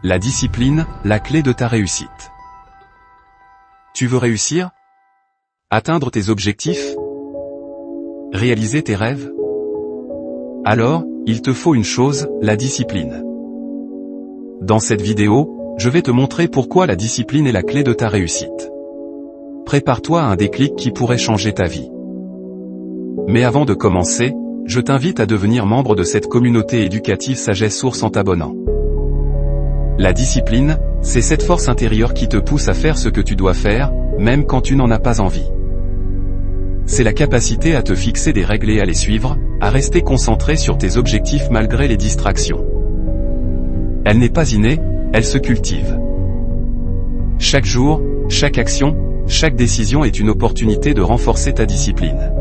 La discipline, la clé de ta réussite. Tu veux réussir? Atteindre tes objectifs? Réaliser tes rêves? Alors, il te faut une chose, la discipline. Dans cette vidéo, je vais te montrer pourquoi la discipline est la clé de ta réussite. Prépare-toi à un déclic qui pourrait changer ta vie. Mais avant de commencer, je t'invite à devenir membre de cette communauté éducative Sagesse Source en t'abonnant. La discipline, c'est cette force intérieure qui te pousse à faire ce que tu dois faire, même quand tu n'en as pas envie. C'est la capacité à te fixer des règles et à les suivre, à rester concentré sur tes objectifs malgré les distractions. Elle n'est pas innée, elle se cultive. Chaque jour, chaque action, chaque décision est une opportunité de renforcer ta discipline.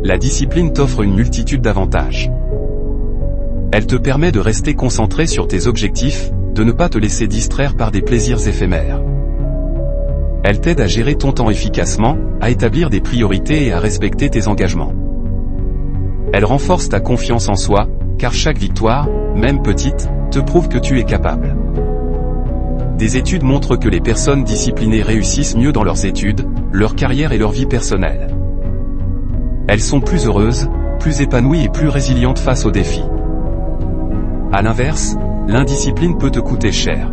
La discipline t'offre une multitude d'avantages. Elle te permet de rester concentré sur tes objectifs, de ne pas te laisser distraire par des plaisirs éphémères. Elle t'aide à gérer ton temps efficacement, à établir des priorités et à respecter tes engagements. Elle renforce ta confiance en soi, car chaque victoire, même petite, te prouve que tu es capable. Des études montrent que les personnes disciplinées réussissent mieux dans leurs études, leur carrière et leur vie personnelle. Elles sont plus heureuses, plus épanouies et plus résilientes face aux défis. À l'inverse, l'indiscipline peut te coûter cher.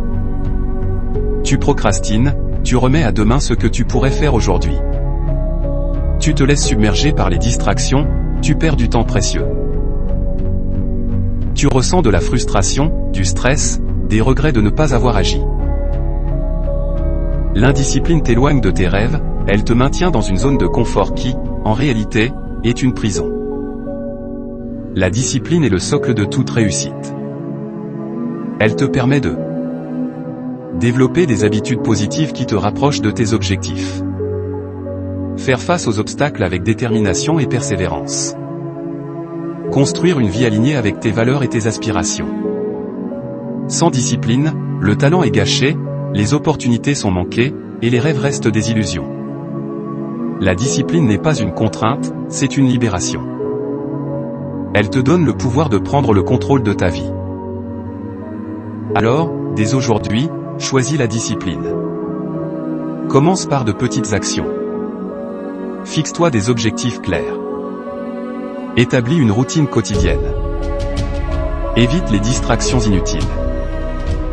Tu procrastines, tu remets à demain ce que tu pourrais faire aujourd'hui. Tu te laisses submerger par les distractions, tu perds du temps précieux. Tu ressens de la frustration, du stress, des regrets de ne pas avoir agi. L'indiscipline t'éloigne de tes rêves, elle te maintient dans une zone de confort qui, en réalité, est une prison. La discipline est le socle de toute réussite. Elle te permet de développer des habitudes positives qui te rapprochent de tes objectifs. Faire face aux obstacles avec détermination et persévérance. Construire une vie alignée avec tes valeurs et tes aspirations. Sans discipline, le talent est gâché, les opportunités sont manquées, et les rêves restent des illusions. La discipline n'est pas une contrainte, c'est une libération. Elle te donne le pouvoir de prendre le contrôle de ta vie. Alors, dès aujourd'hui, choisis la discipline. Commence par de petites actions. Fixe-toi des objectifs clairs. Établis une routine quotidienne. Évite les distractions inutiles.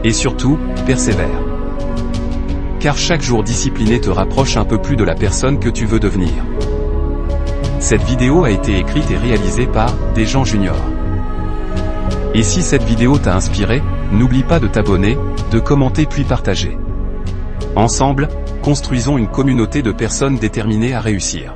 Et surtout, persévère. Car chaque jour discipliné te rapproche un peu plus de la personne que tu veux devenir. Cette vidéo a été écrite et réalisée par Desjans Junior. Et si cette vidéo t'a inspiré, n'oublie pas de t'abonner, de commenter puis partager. Ensemble, construisons une communauté de personnes déterminées à réussir.